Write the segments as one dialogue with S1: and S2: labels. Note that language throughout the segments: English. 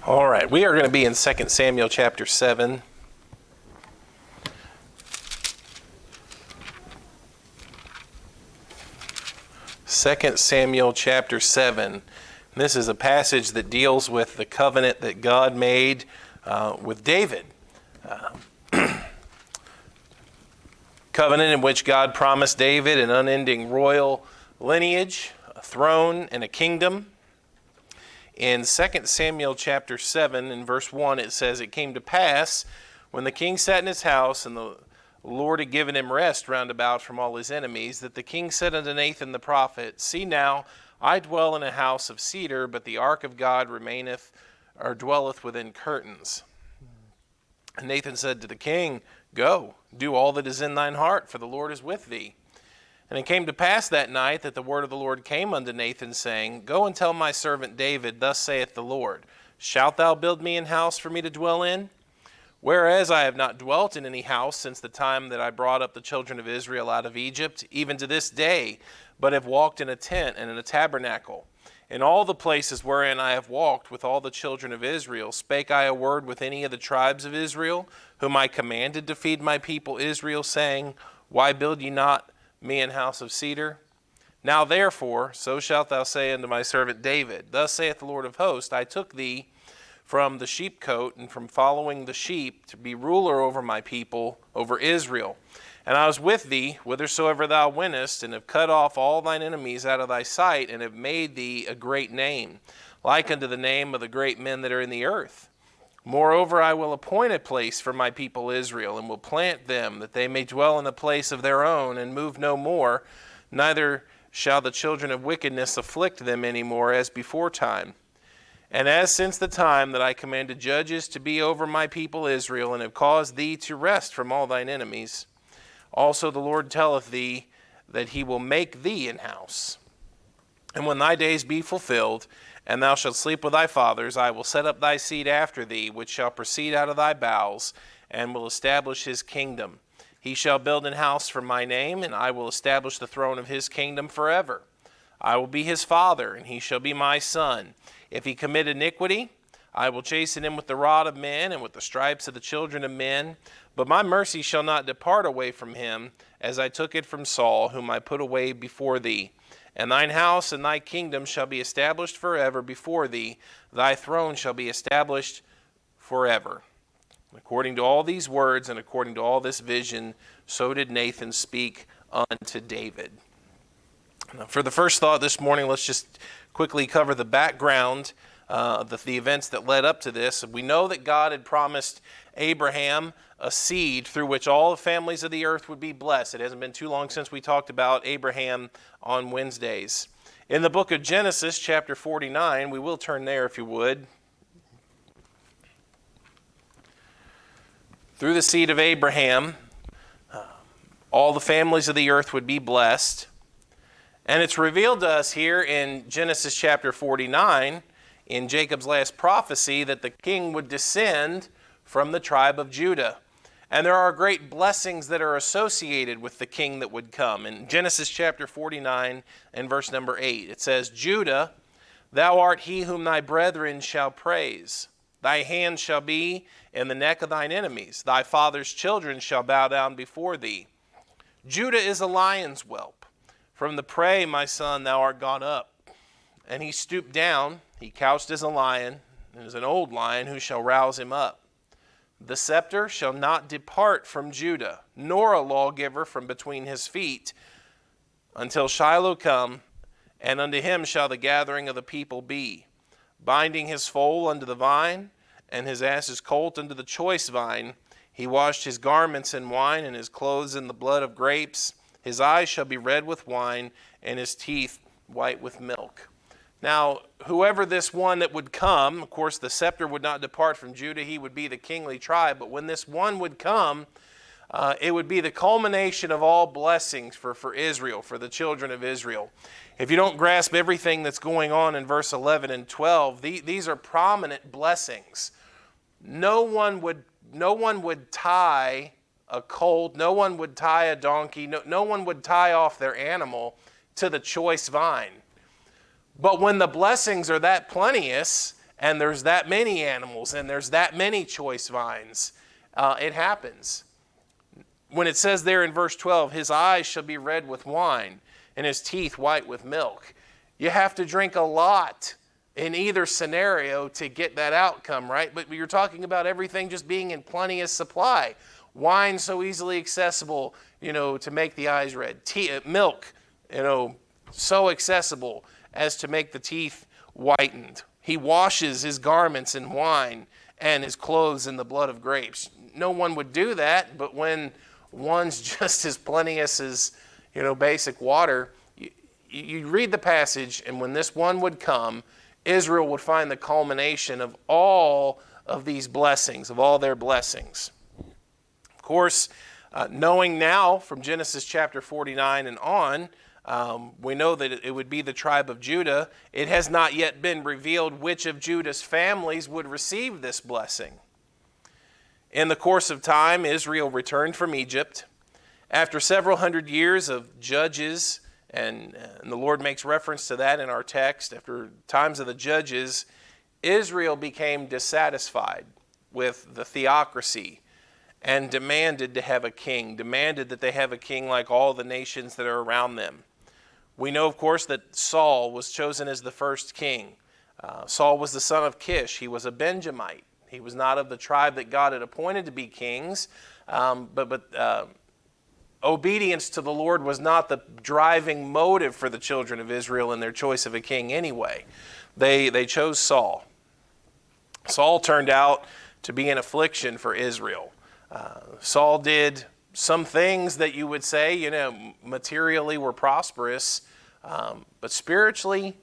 S1: All right, we are going to be in 2 Samuel chapter 7. Second Samuel chapter 7. This is a passage that deals with the covenant that God made with David. Covenant in which God promised David an unending royal lineage, a throne, and a kingdom. In 2 Samuel chapter 7, in verse 1, it says, "It came to pass, when the king sat in his house, and the Lord had given him rest round about from all his enemies, that the king said unto Nathan the prophet, See now, I dwell in a house of cedar, but the ark of God remaineth, or dwelleth within curtains. And Nathan said to the king, Go, do all that is in thine heart, for the Lord is with thee. And it came to pass that night that the word of the Lord came unto Nathan, saying, Go and tell my servant David, Thus saith the Lord, Shalt thou build me an house for me to dwell in? Whereas I have not dwelt in any house since the time that I brought up the children of Israel out of Egypt, even to this day, but have walked in a tent and in a tabernacle. In all the places wherein I have walked with all the children of Israel, spake I a word with any of the tribes of Israel, whom I commanded to feed my people Israel, saying, Why build ye not me an house of cedar? Now therefore, so shalt thou say unto my servant David, Thus saith the Lord of hosts, I took thee from the sheepcote and from following the sheep to be ruler over my people, over Israel. And I was with thee whithersoever thou wentest, and have cut off all thine enemies out of thy sight, and have made thee a great name, like unto the name of the great men that are in the earth. Moreover, I will appoint a place for my people Israel, and will plant them, that they may dwell in a place of their own, and move no more, neither shall the children of wickedness afflict them any more as before time. And as since the time that I commanded judges to be over my people Israel, and have caused thee to rest from all thine enemies, also the Lord telleth thee that he will make thee an house. And when thy days be fulfilled, and thou shalt sleep with thy fathers, I will set up thy seed after thee, which shall proceed out of thy bowels, and will establish his kingdom. He shall build an house for my name, and I will establish the throne of his kingdom forever. I will be his father, and he shall be my son. If he commit iniquity, I will chasten him with the rod of men, and with the stripes of the children of men. But my mercy shall not depart away from him, as I took it from Saul, whom I put away before thee. And thine house and thy kingdom shall be established forever before thee. Thy throne shall be established forever. According to all these words and according to all this vision, so did Nathan speak unto David. Now, for the first thought this morning, let's just quickly cover the background, the events that led up to this. We know that God had promised Abraham a seed through which all the families of the earth would be blessed. It hasn't been too long since we talked about Abraham on Wednesdays. In the book of Genesis, chapter 49, we will turn there if you would. Through the seed of Abraham, all the families of the earth would be blessed. And it's revealed to us here in Genesis chapter 49, in Jacob's last prophecy, that the king would descend from the tribe of Judah. And there are great blessings that are associated with the king that would come. In Genesis chapter 49 and verse number 8, it says, Judah, thou art he whom thy brethren shall praise. Thy hand shall be in the neck of thine enemies. Thy father's children shall bow down before thee. Judah is a lion's whelp. From the prey, my son, thou art gone up. And he stooped down, he couched as a lion, and as an old lion, who shall rouse him up? The scepter shall not depart from Judah, nor a lawgiver from between his feet, until Shiloh come, and unto him shall the gathering of the people be, binding his foal unto the vine, and his ass's colt unto the choice vine. He washed his garments in wine, and his clothes in the blood of grapes. His eyes shall be red with wine, and his teeth white with milk. Now, whoever this one that would come, of course, the scepter would not depart from Judah. He would be the kingly tribe. But when this one would come, it would be the culmination of all blessings for Israel, for the children of Israel. If you don't grasp everything that's going on in verse 11 and 12, these are prominent blessings. No one would tie a colt. No one would tie a donkey. No one would tie off their animal to the choice vine. But when the blessings are that plenteous and there's that many animals, and there's that many choice vines. It happens. When it says there in verse 12, his eyes shall be red with wine, and his teeth white with milk. You have to drink a lot in either scenario to get that outcome, right? But you're talking about everything just being in plenteous supply. Wine so easily accessible, to make the eyes red. Milk, so accessible as to make the teeth whitened. He washes his garments in wine and his clothes in the blood of grapes. No one would do that, but when one's just as plenteous as, basic water, you read the passage, and when this one would come, Israel would find the culmination of all of these blessings, of all their blessings. Of course, knowing now from Genesis chapter 49 and on, we know that it would be the tribe of Judah. It has not yet been revealed which of Judah's families would receive this blessing. In the course of time, Israel returned from Egypt. After several hundred years of judges, and the Lord makes reference to that in our text, after times of the judges, Israel became dissatisfied with the theocracy and demanded to have a king, demanded that they have a king like all the nations that are around them. We know, of course, that Saul was chosen as the first king. Saul was the son of Kish. He was a Benjamite. He was not of the tribe that God had appointed to be kings, but obedience to the Lord was not the driving motive for the children of Israel in their choice of a king anyway. They chose Saul. Saul turned out to be an affliction for Israel. Saul did some things that you would say, materially were prosperous, but spiritually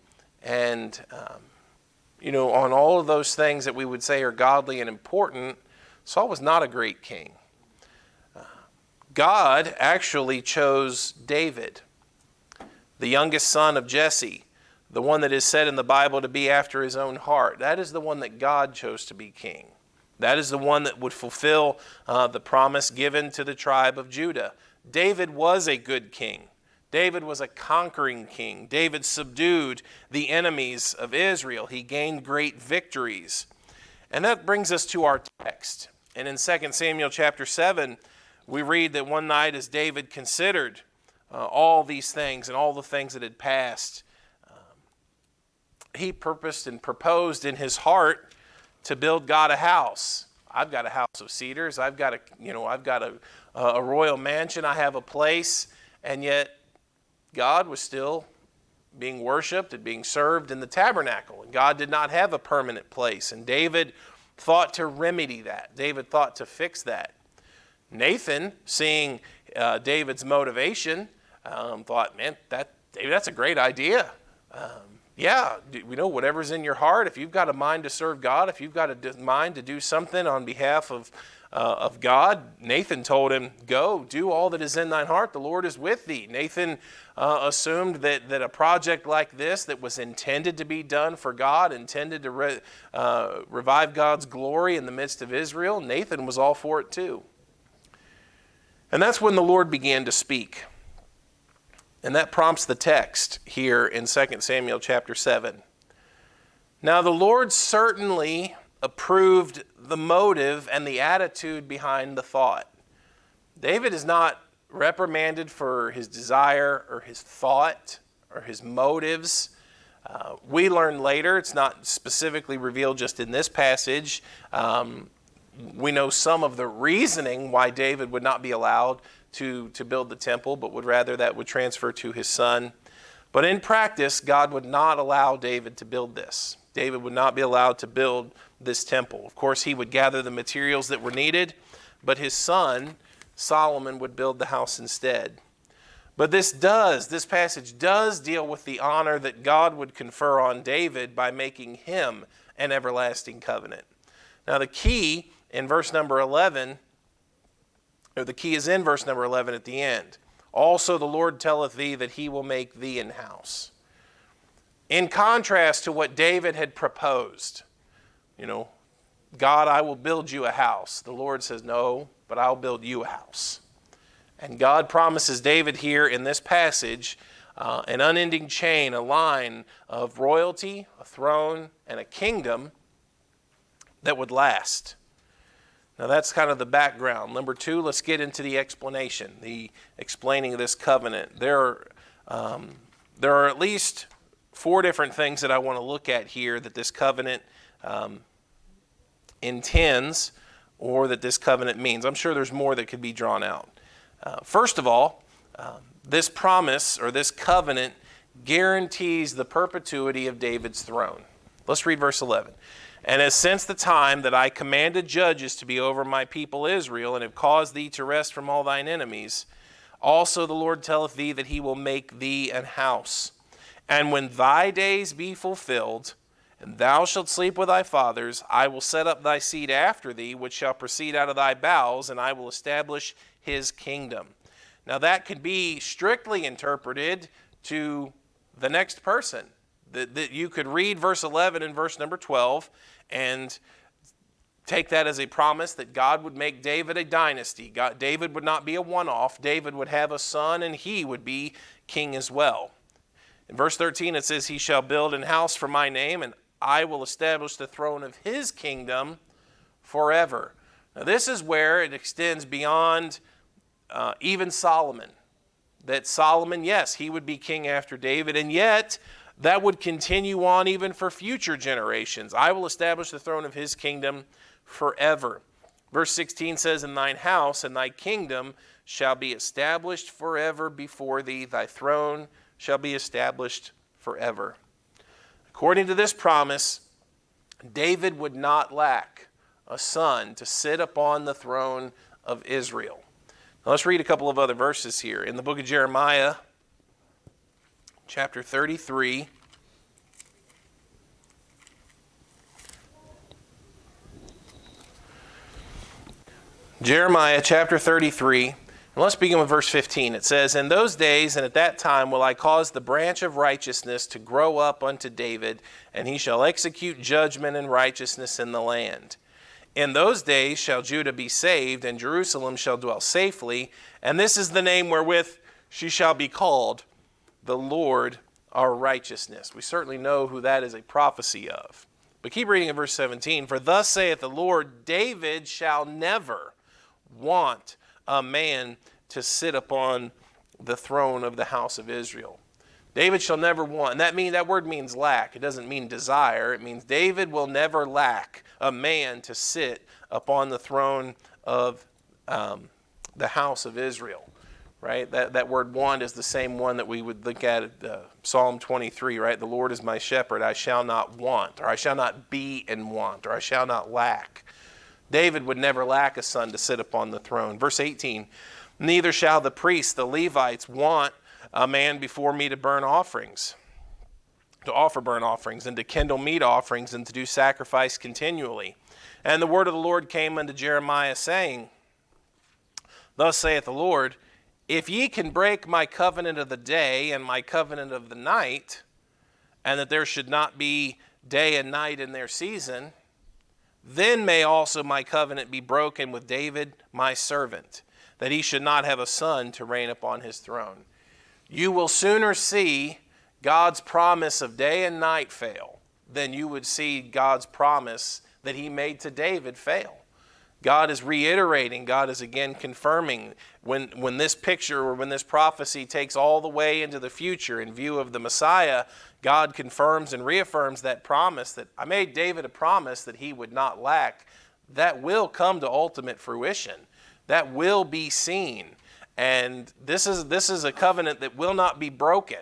S1: and, on all of those things that we would say are godly and important, Saul was not a great king. God actually chose David, the youngest son of Jesse, the one that is said in the Bible to be after his own heart. That is the one that God chose to be king. That is the one that would fulfill the promise given to the tribe of Judah. David was a good king. David was a conquering king. David subdued the enemies of Israel. He gained great victories. And that brings us to our text. And in 2 Samuel chapter 7, we read that one night as David considered all these things and all the things that had passed, he purposed and proposed in his heart to build God a house. I've got a house of cedars. I've got a royal mansion. I have a place. And yet God was still being worshiped and being served in the tabernacle. And God did not have a permanent place. And David thought to remedy that. David thought to fix that. Nathan, seeing David's motivation, thought, man, David, that's a great idea. Whatever's in your heart, if you've got a mind to serve God, if you've got a mind to do something on behalf of God, Nathan told him, go, do all that is in thine heart. The Lord is with thee. Nathan assumed that a project like this that was intended to be done for God, intended to revive God's glory in the midst of Israel, Nathan was all for it too. And that's when the Lord began to speak. And that prompts the text here in 2 Samuel chapter 7. Now the Lord certainly approved the motive and the attitude behind the thought. David is not reprimanded for his desire or his thought or his motives. We learn later, it's not specifically revealed just in this passage. We know some of the reasoning why David would not be allowed to build the temple, but would rather that would transfer to his son. But in practice, God would not allow David to build this. David would not be allowed to build this temple. Of course, he would gather the materials that were needed, but his son, Solomon, would build the house instead. But this passage does deal with the honor that God would confer on David by making him an everlasting covenant. Now the key in verse number 11, or the key is in verse number 11 at the end. Also the Lord telleth thee that he will make thee an house. In contrast to what David had proposed, God, I will build you a house. The Lord says, no, but I'll build you a house. And God promises David here in this passage an unending chain, a line of royalty, a throne, and a kingdom that would last. Now that's kind of the background. Number two, let's get into the explanation, the explaining of this covenant. There are at least four different things that I want to look at here that this covenant intends, or that this covenant means. I'm sure there's more that could be drawn out. First of all, this promise or this covenant guarantees the perpetuity of David's throne. Let's read verse 11. And as since the time that I commanded judges to be over my people Israel, and have caused thee to rest from all thine enemies, also the Lord telleth thee that he will make thee an house. And when thy days be fulfilled, and thou shalt sleep with thy fathers, I will set up thy seed after thee, which shall proceed out of thy bowels, and I will establish his kingdom. Now that could be strictly interpreted to the next person. That you could read verse 11 and verse number 12 and take that as a promise that God would make David a dynasty. David would not be a one-off. David would have a son, and he would be king as well. In verse 13 it says, he shall build an house for my name, and I will establish the throne of his kingdom forever. Now this is where it extends beyond even Solomon. That Solomon, yes, he would be king after David, and yet that would continue on even for future generations. I will establish the throne of his kingdom forever. Verse 16 says, in thine house and thy kingdom shall be established forever before thee. Thy throne shall be established forever. According to this promise, David would not lack a son to sit upon the throne of Israel. Now let's read a couple of other verses here. In the book of Jeremiah, chapter 33. Jeremiah chapter 33. And let's begin with verse 15. It says, in those days and at that time will I cause the branch of righteousness to grow up unto David, and he shall execute judgment and righteousness in the land. In those days shall Judah be saved, and Jerusalem shall dwell safely, and this is the name wherewith she shall be called, the Lord our righteousness. We certainly know who that is a prophecy of. But keep reading in verse 17. For thus saith the Lord, David shall never want a man to sit upon the throne of the house of Israel. David shall never want. And that word means lack. It doesn't mean desire. It means David will never lack a man to sit upon the throne of the house of Israel. Right? That word want is the same one that we would look at Psalm 23, right? The Lord is my shepherd, I shall not want, or I shall not be in want, or I shall not lack. David would never lack a son to sit upon the throne. Verse 18, neither shall the priests, the Levites, want a man before me to burn offerings, to offer burnt offerings, and to kindle meat offerings, and to do sacrifice continually. And the word of the Lord came unto Jeremiah, saying, thus saith the Lord, if ye can break my covenant of the day and my covenant of the night, and that there should not be day and night in their season, then may also my covenant be broken with David my servant, that he should not have a son to reign upon his throne. You will sooner see God's promise of day and night fail than you would see God's promise that he made to David fail. God is reiterating, God is again confirming when this picture or when this prophecy takes all the way into the future in view of the Messiah, God confirms and reaffirms that promise that I made David a promise that he would not lack. That will come to ultimate fruition. That will be seen. And this is a covenant that will not be broken.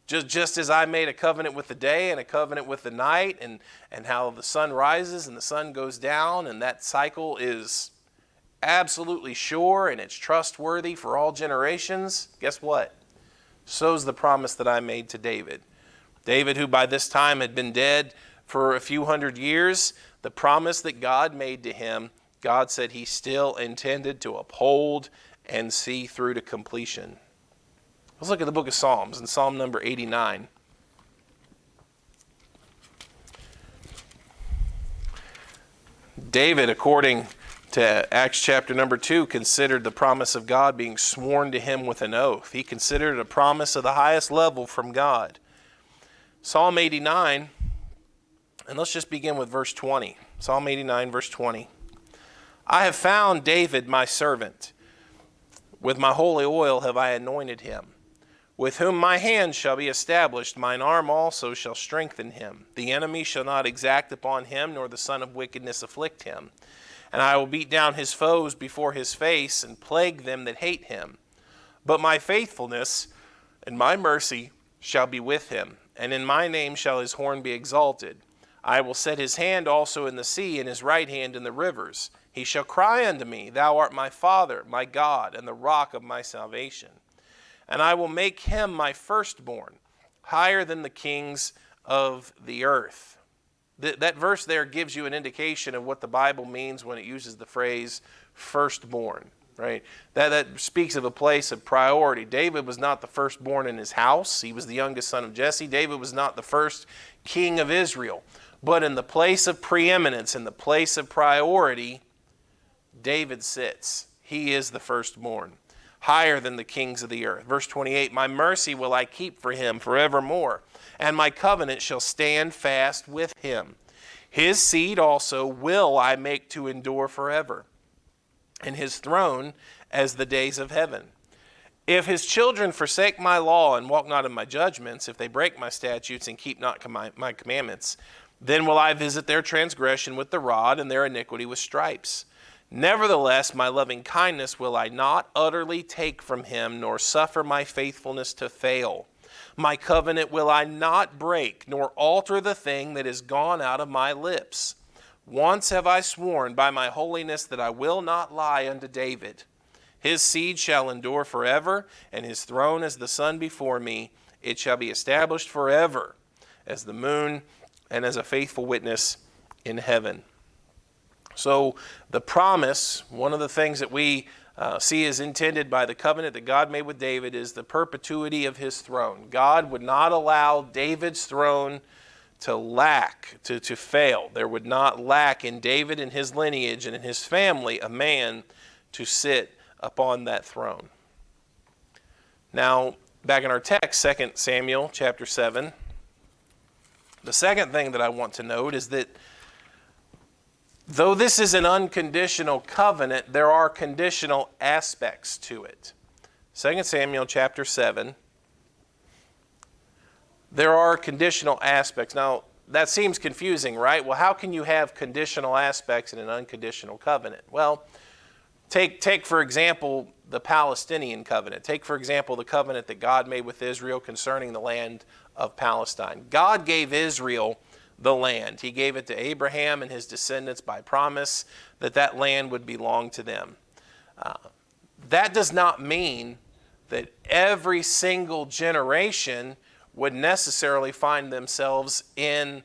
S1: Just as I made a covenant with the day and a covenant with the night, and how the sun rises and the sun goes down, and that cycle is absolutely sure and it's trustworthy for all generations, guess what? So's the promise that I made to David. David, who by this time had been dead for a few hundred years, the promise that God made to him, God said he still intended to uphold and see through to completion. Let's look at the book of Psalms in Psalm number 89. David, according to Acts chapter number 2, considered the promise of God being sworn to him with an oath. He considered it a promise of the highest level from God. Psalm 89 And let's just begin with verse 20. Psalm 89, verse 20. I have found David my servant. With my holy oil have I anointed him. With whom my hand shall be established, mine arm also shall strengthen him. The enemy shall not exact upon him, nor the son of wickedness afflict him. And I will beat down his foes before his face, and plague them that hate him. But my faithfulness and my mercy shall be with him, and in my name shall his horn be exalted. I will set his hand also in the sea, and his right hand in the rivers. He shall cry unto me, Thou art my Father, my God, and the rock of my salvation. And I will make him my firstborn, higher than the kings of the earth. That verse there gives you an indication of what the Bible means when it uses the phrase firstborn, right? That speaks of a place of priority. David was not the firstborn in his house. He was the youngest son of Jesse. David was not the first king of Israel. But in the place of preeminence, in the place of priority, David sits. He is the firstborn, higher than the kings of the earth. Verse 28, my mercy will I keep for him forevermore, and my covenant shall stand fast with him. His seed also will I make to endure forever, and his throne as the days of heaven. If his children forsake my law and walk not in my judgments, if they break my statutes and keep not my commandments, then will I visit their transgression with the rod and their iniquity with stripes. Nevertheless, my loving kindness will I not utterly take from him, nor suffer my faithfulness to fail. My covenant will I not break, nor alter the thing that is gone out of my lips. Once have I sworn by my holiness that I will not lie unto David. His seed shall endure forever, and his throne as the sun before me. It shall be established forever as the moon and as a faithful witness in heaven. So the promise, one of the things that we see is intended by the covenant that God made with David, is the perpetuity of his throne. God would not allow David's throne to lack, to fail. There would not lack in David and his lineage and in his family a man to sit upon that throne. Now, back in our text, 2 Samuel chapter 7, the second thing that I want to note is that though this is an unconditional covenant, there are conditional aspects to it. 2 Samuel chapter 7, there are conditional aspects. Now, that seems confusing, right? Well, how can you have conditional aspects in an unconditional covenant? Well, take for example, the Palestinian covenant. Take, for example, the covenant that God made with Israel concerning the land of Palestine. God gave Israel the land. He gave it to Abraham and his descendants by promise that that land would belong to them. That does not mean that every single generation would necessarily find themselves in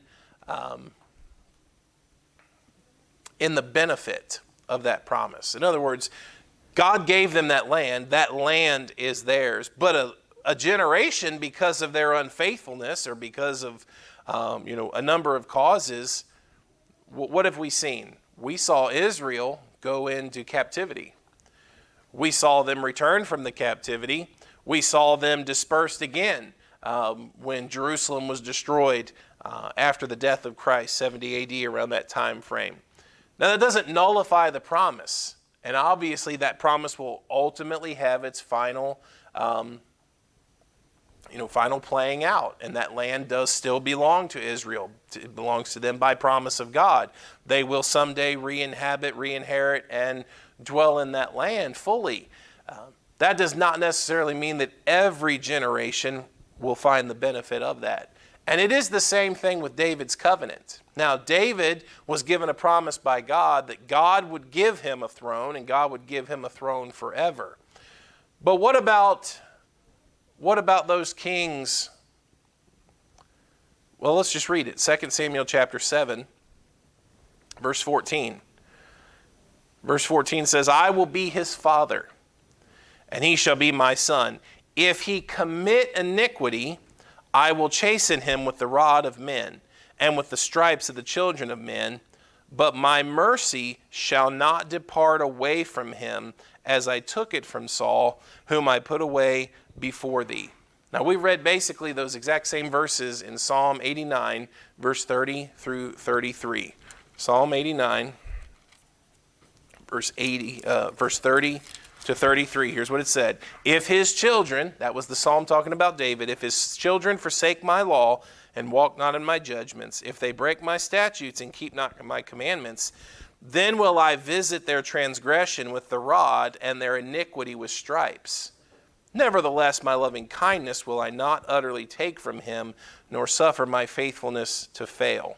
S1: the benefit of that promise. In other words, God gave them that land is theirs, but a generation, because of their unfaithfulness or because of a number of causes, what have we seen? We saw Israel go into captivity. We saw them return from the captivity. We saw them dispersed again when Jerusalem was destroyed after the death of Christ, 70 AD, around that time frame. Now, that doesn't nullify the promise, and obviously that promise will ultimately have its final playing out, and that land does still belong to Israel. It belongs to them by promise of God. They will someday re-inherit, and dwell in that land fully. That does not necessarily mean that every generation will find the benefit of that. And it is the same thing with David's covenant. Now, David was given a promise by God that God would give him a throne, and God would give him a throne forever. But what about those kings? Well, let's just read it. 2 Samuel chapter 7, verse 14. Verse 14 says, I will be his father, and he shall be my son. If he commit iniquity, I will chasten him with the rod of men, and with the stripes of the children of men. But my mercy shall not depart away from him, as I took it from Saul, whom I put away before thee. Now, we read basically those exact same verses in Psalm 89, verse 30 through 33. Psalm 89, verse 30 to 33. Here's what it said. If his children, that was the psalm talking about David, if his children forsake my law and walk not in my judgments, if they break my statutes and keep not my commandments, then will I visit their transgression with the rod and their iniquity with stripes. Nevertheless, my loving kindness will I not utterly take from him, nor suffer my faithfulness to fail.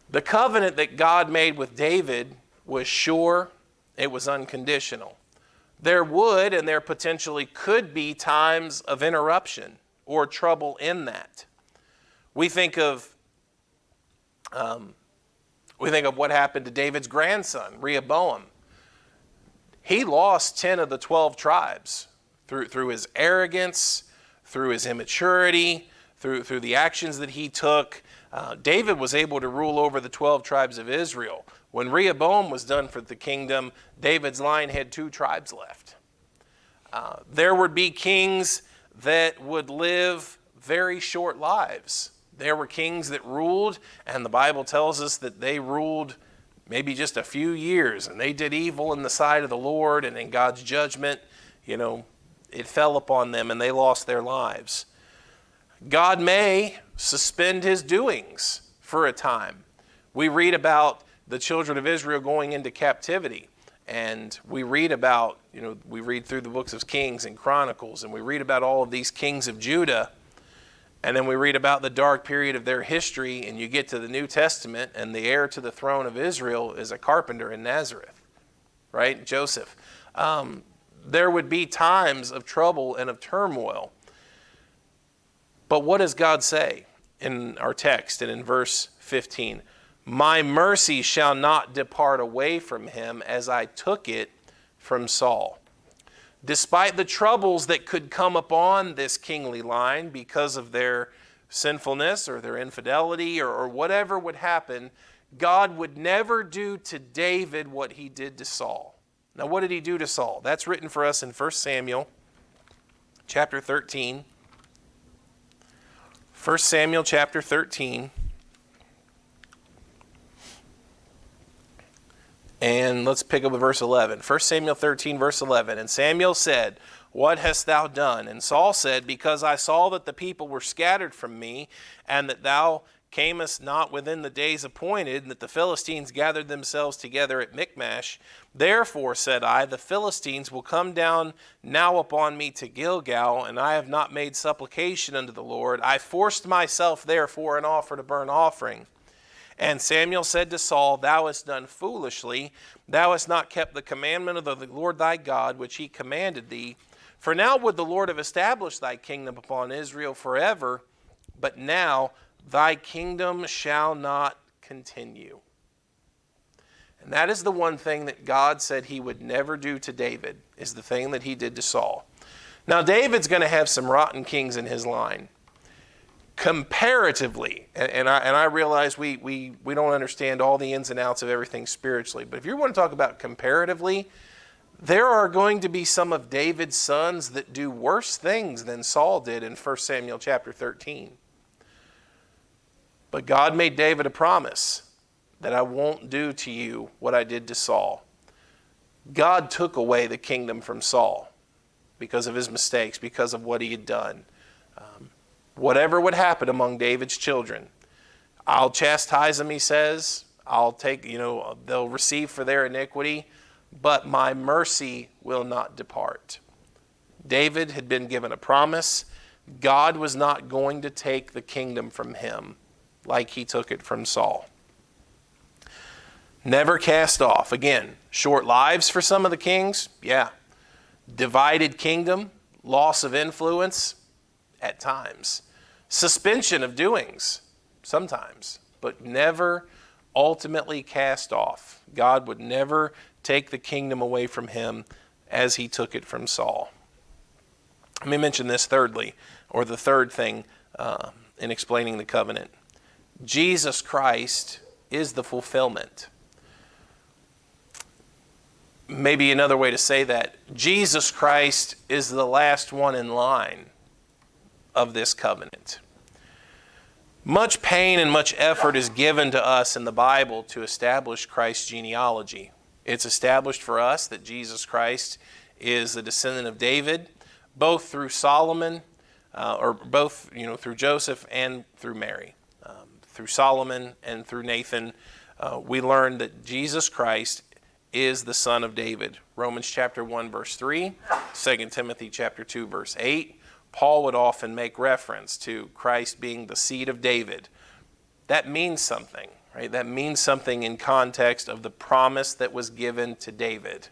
S1: The covenant that God made with David was sure, it was unconditional. There would and there potentially could be times of interruption or trouble in that. We think of what happened to David's grandson, Rehoboam. He lost 10 of the 12 tribes through his arrogance, through his immaturity, through the actions that he took. David was able to rule over the 12 tribes of Israel. When Rehoboam was done for the kingdom, David's line had 2 tribes left. There would be kings that would live very short lives. There were kings that ruled, and the Bible tells us that they ruled maybe just a few years, and they did evil in the sight of the Lord, and in God's judgment, it fell upon them, and they lost their lives. God may suspend his doings for a time. We read about the children of Israel going into captivity, and we read about, we read through the books of Kings and Chronicles, and we read about all of these kings of Judah, and then we read about the dark period of their history, and you get to the New Testament, and the heir to the throne of Israel is a carpenter in Nazareth, right? Joseph. There would be times of trouble and of turmoil. But what does God say in our text and in verse 15? My mercy shall not depart away from him as I took it from Saul. Despite the troubles that could come upon this kingly line because of their sinfulness or their infidelity or whatever would happen, God would never do to David what he did to Saul. Now, what did he do to Saul? That's written for us in 1 Samuel chapter 13. 1 Samuel chapter 13. And let's pick up with verse 11. 1 Samuel 13, verse 11. And Samuel said, what hast thou done? And Saul said, because I saw that the people were scattered from me, and that thou camest not within the days appointed, and that the Philistines gathered themselves together at Michmash. Therefore, said I, the Philistines will come down now upon me to Gilgal, and I have not made supplication unto the Lord. I forced myself therefore and offered a burnt offering. And Samuel said to Saul, thou hast done foolishly. Thou hast not kept the commandment of the Lord thy God, which he commanded thee. For now would the Lord have established thy kingdom upon Israel forever, but now thy kingdom shall not continue. And that is the one thing that God said he would never do to David, is the thing that he did to Saul. Now, David's going to have some rotten kings in his line. Comparatively, and I realize we don't understand all the ins and outs of everything spiritually, but if you want to talk about comparatively, there are going to be some of David's sons that do worse things than Saul did in 1 Samuel chapter 13. But God made David a promise that I won't do to you what I did to Saul. God took away the kingdom from Saul because of his mistakes, because of what he had done. Whatever would happen among David's children, I'll chastise them, he says. I'll take, they'll receive for their iniquity, but my mercy will not depart. David had been given a promise. God was not going to take the kingdom from him like he took it from Saul. Never cast off. Again, short lives for some of the kings, yeah. Divided kingdom, loss of influence at times. Suspension of doings sometimes, but never ultimately cast off. God would never take the kingdom away from him as he took it from Saul. Let me mention this thirdly, or the third thing in explaining the covenant. Jesus Christ is the fulfillment. maybe another way to say that, Jesus Christ is the last one in line of this covenant. Much pain and much effort is given to us in the Bible to establish Christ's genealogy. It's established for us that Jesus Christ is the descendant of David, both through Solomon, through Joseph and through Mary. Through Solomon and through Nathan, we learn that Jesus Christ is the son of David. Romans chapter 1 verse 3, 2 Timothy chapter 2 verse 8. Paul would often make reference to Christ being the seed of David. That means something, right? That means something in context of the promise that was given to David.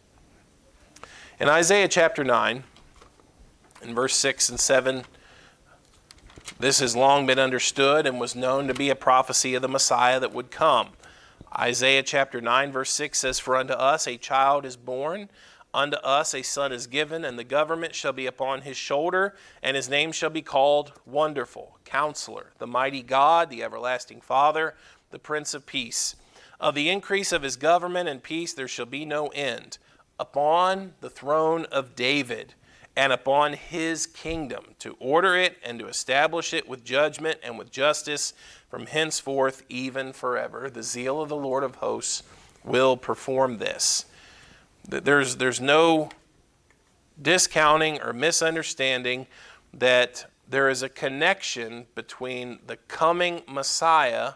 S1: In Isaiah chapter 9, in verse 6 and 7, this has long been understood and was known to be a prophecy of the Messiah that would come. Isaiah chapter 9 verse 6 says, "For unto us a child is born, unto us a son is given, and the government shall be upon his shoulder, and his name shall be called Wonderful, Counselor, the Mighty God, the Everlasting Father, the Prince of Peace. Of the increase of his government and peace there shall be no end, upon the throne of David, and upon his kingdom, to order it and to establish it with judgment and with justice from henceforth even forever. The zeal of the Lord of hosts will perform this." There's no discounting or misunderstanding that there is a connection between the coming Messiah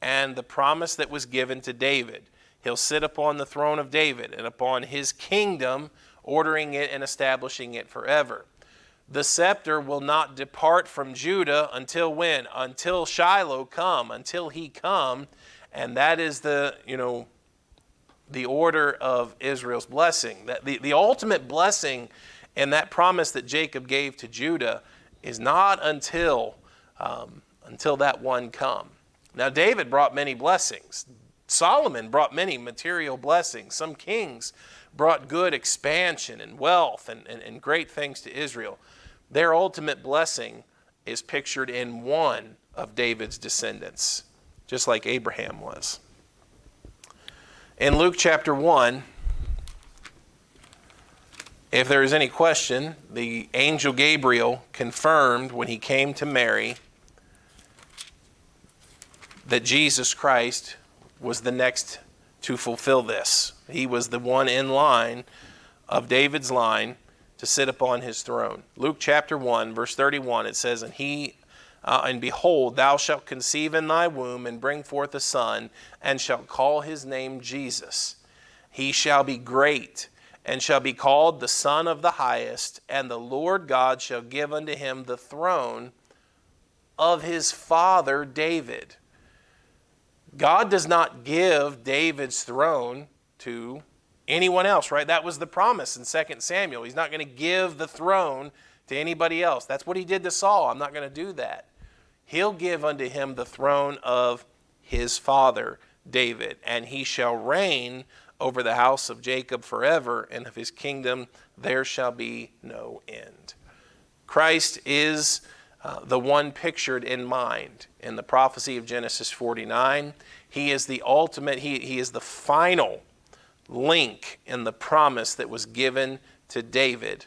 S1: and the promise that was given to David. He'll sit upon the throne of David and upon his kingdom, ordering it and establishing it forever. The scepter will not depart from Judah until when? Until Shiloh come, until he come, and that is the order of Israel's blessing. That the ultimate blessing and that promise that Jacob gave to Judah is not until that one come. Now David brought many blessings. Solomon brought many material blessings. Some kings brought good expansion and wealth and great things to Israel. Their ultimate blessing is pictured in one of David's descendants, just like Abraham was. In Luke chapter 1, if there is any question, the angel Gabriel confirmed when he came to Mary that Jesus Christ was the next to fulfill this. He was the one in line of David's line to sit upon his throne. Luke chapter 1, verse 31, it says, And behold, thou shalt conceive in thy womb, and bring forth a son, and shalt call his name Jesus. He shall be great, and shall be called the Son of the Highest, and the Lord God shall give unto him the throne of his father David. God does not give David's throne to anyone else, right? That was the promise in 2 Samuel. He's not going to give the throne to anybody else. That's what he did to Saul. I'm not going to do that. He'll give unto him the throne of his father David, and he shall reign over the house of Jacob forever, and of his kingdom there shall be no end. Christ is the one pictured in mind in the prophecy of Genesis 49. He is the ultimate, he is the final link in the promise that was given to David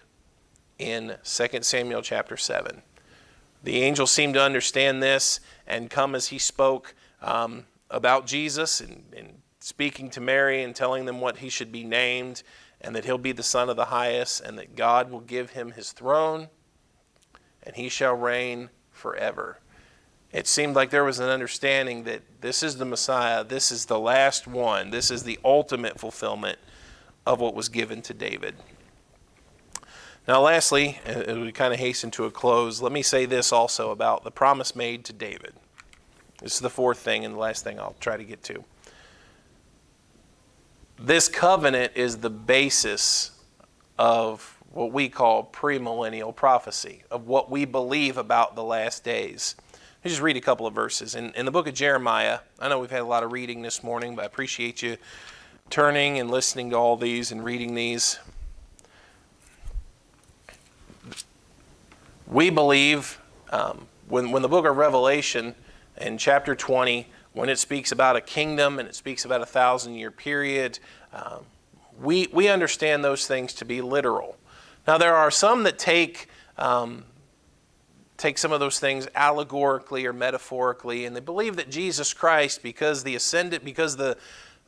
S1: in 2 Samuel chapter 7. The angel seemed to understand this and come as he spoke about Jesus and speaking to Mary and telling them what he should be named, and that he'll be the Son of the Highest, and that God will give him his throne, and he shall reign forever. It seemed like there was an understanding that this is the Messiah, this is the last one, this is the ultimate fulfillment of what was given to David. Now lastly, as we kind of hasten to a close, let me say this also about the promise made to David. This is the fourth thing and the last thing I'll try to get to. This covenant is the basis of what we call premillennial prophecy, of what we believe about the last days. Let me just read a couple of verses. In the book of Jeremiah, I know we've had a lot of reading this morning, but I appreciate you turning and listening to all these and reading these. We believe when the book of Revelation in chapter 20, when it speaks about a kingdom and it speaks about a 1,000-year period, we understand those things to be literal. Now, there are some that take some of those things allegorically or metaphorically, and they believe that Jesus Christ, because the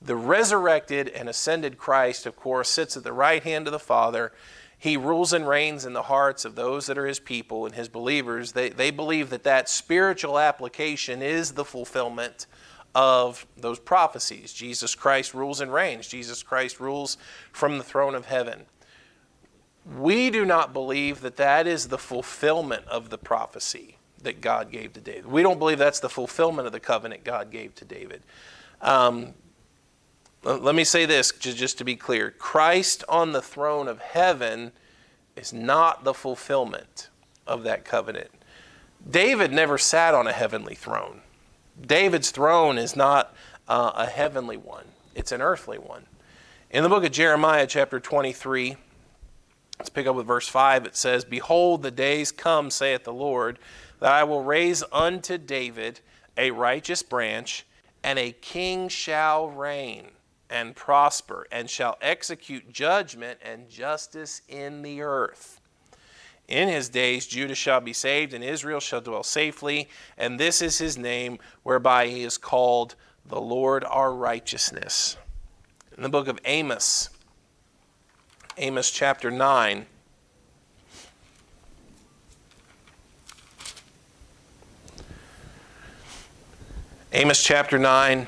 S1: resurrected and ascended Christ, of course, sits at the right hand of the Father. He rules and reigns in the hearts of those that are his people and his believers. They believe that spiritual application is the fulfillment of those prophecies. Jesus Christ rules and reigns. Jesus Christ rules from the throne of heaven. We do not believe that is the fulfillment of the prophecy that God gave to David. We don't believe that's the fulfillment of the covenant God gave to David. Let me say this, just to be clear. Christ on the throne of heaven is not the fulfillment of that covenant. David never sat on a heavenly throne. David's throne is not a heavenly one. It's an earthly one. In the book of Jeremiah, chapter 23, let's pick up with verse 5. It says, "Behold, the days come, saith the Lord, that I will raise unto David a righteous branch, and a king shall reign and prosper, and shall execute judgment and justice in the earth. In his days Judah shall be saved, and Israel shall dwell safely, and this is his name, whereby he is called the Lord our righteousness." In the book of Amos, Amos chapter 9, Amos chapter 9,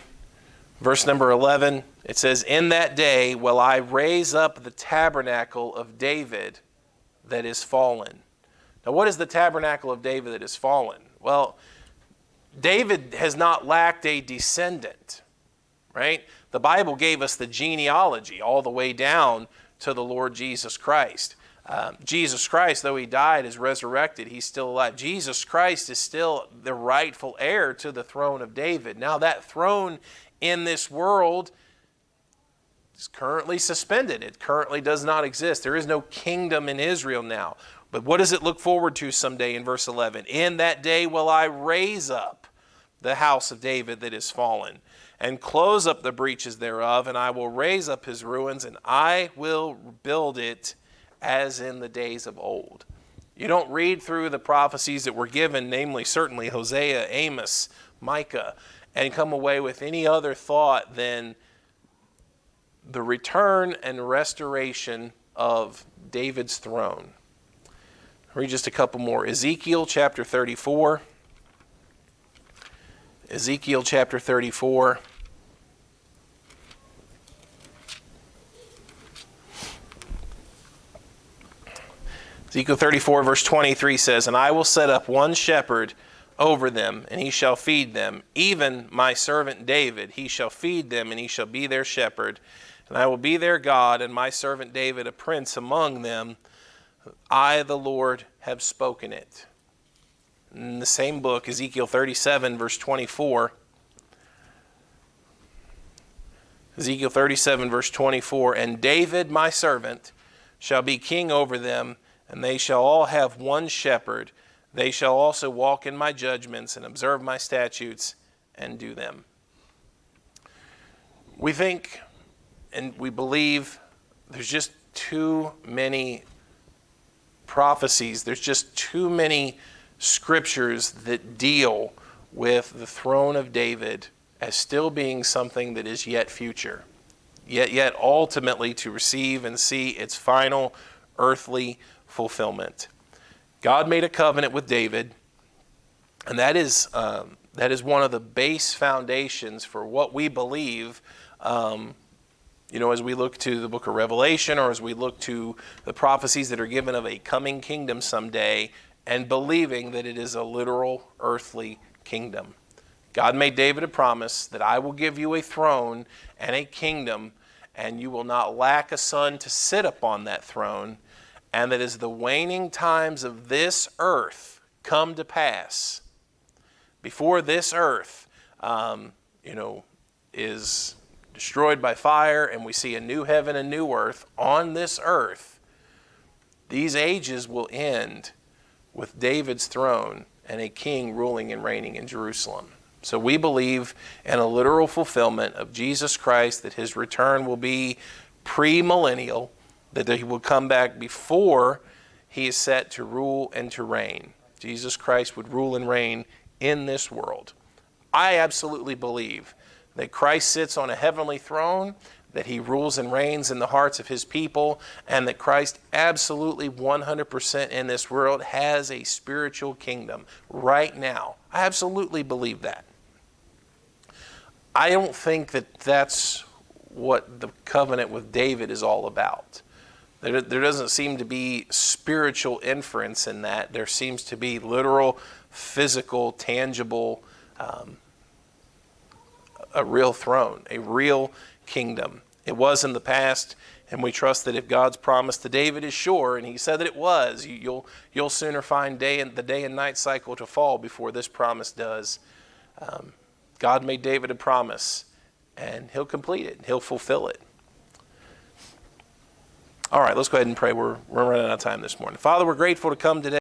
S1: verse number 11, it says, "In that day will I raise up the tabernacle of David that is fallen." Now, what is the tabernacle of David that is fallen? Well, David has not lacked a descendant, right? The Bible gave us the genealogy all the way down to the Lord Jesus Christ. Jesus Christ, though he died, is resurrected. He's still alive. Jesus Christ is still the rightful heir to the throne of David. Now, that throne in this world is currently suspended. It currently does not exist. There is no kingdom in Israel now. But what does it look forward to someday in verse 11? "In that day will I raise up the house of David that is fallen, and close up the breaches thereof, and I will raise up his ruins, and I will build it as in the days of old." You don't read through the prophecies that were given, namely certainly Hosea, Amos, Micah, and come away with any other thought than the return and restoration of David's throne. I'll read just a couple more. Ezekiel chapter 34. Ezekiel chapter 34. Ezekiel 34 verse 23 says, "And I will set up one shepherd over them, and he shall feed them, even my servant David. He shall feed them, and he shall be their shepherd. And I will be their God, and my servant David a prince among them. I, the Lord, have spoken it." In the same book, Ezekiel 37 verse 24. Ezekiel 37 verse 24, "And David my servant shall be king over them, and they shall all have one shepherd. They shall also walk in my judgments and observe my statutes and do them." We think and we believe there's just too many prophecies. There's just too many scriptures that deal with the throne of David as still being something that is yet future, yet ultimately to receive and see its final earthly fulfillment. God made a covenant with David, and that is one of the base foundations for what we believe. As we look to the book of Revelation, or as we look to the prophecies that are given of a coming kingdom someday, and believing that it is a literal earthly kingdom. God made David a promise that I will give you a throne and a kingdom, and you will not lack a son to sit upon that throne. And that as the waning times of this earth come to pass, before this earth, is destroyed by fire, and we see a new heaven and new earth on this earth, these ages will end with David's throne and a king ruling and reigning in Jerusalem. So we believe in a literal fulfillment of Jesus Christ, that his return will be pre-millennial, that he will come back before he is set to rule and to reign. Jesus Christ would rule and reign in this world. I absolutely believe that Christ sits on a heavenly throne, that he rules and reigns in the hearts of his people, and that Christ absolutely 100% in this world has a spiritual kingdom right now. I absolutely believe that. I don't think that that's what the covenant with David is all about. There doesn't seem to be spiritual inference in that. There seems to be literal, physical, tangible, a real throne, a real kingdom. It was in the past, and we trust that if God's promise to David is sure, and he said that it was, you'll sooner find the day and night cycle to fall before this promise does. God made David a promise, and he'll complete it. He'll fulfill it. All right, let's go ahead and pray. We're running out of time this morning. Father, we're grateful to come today.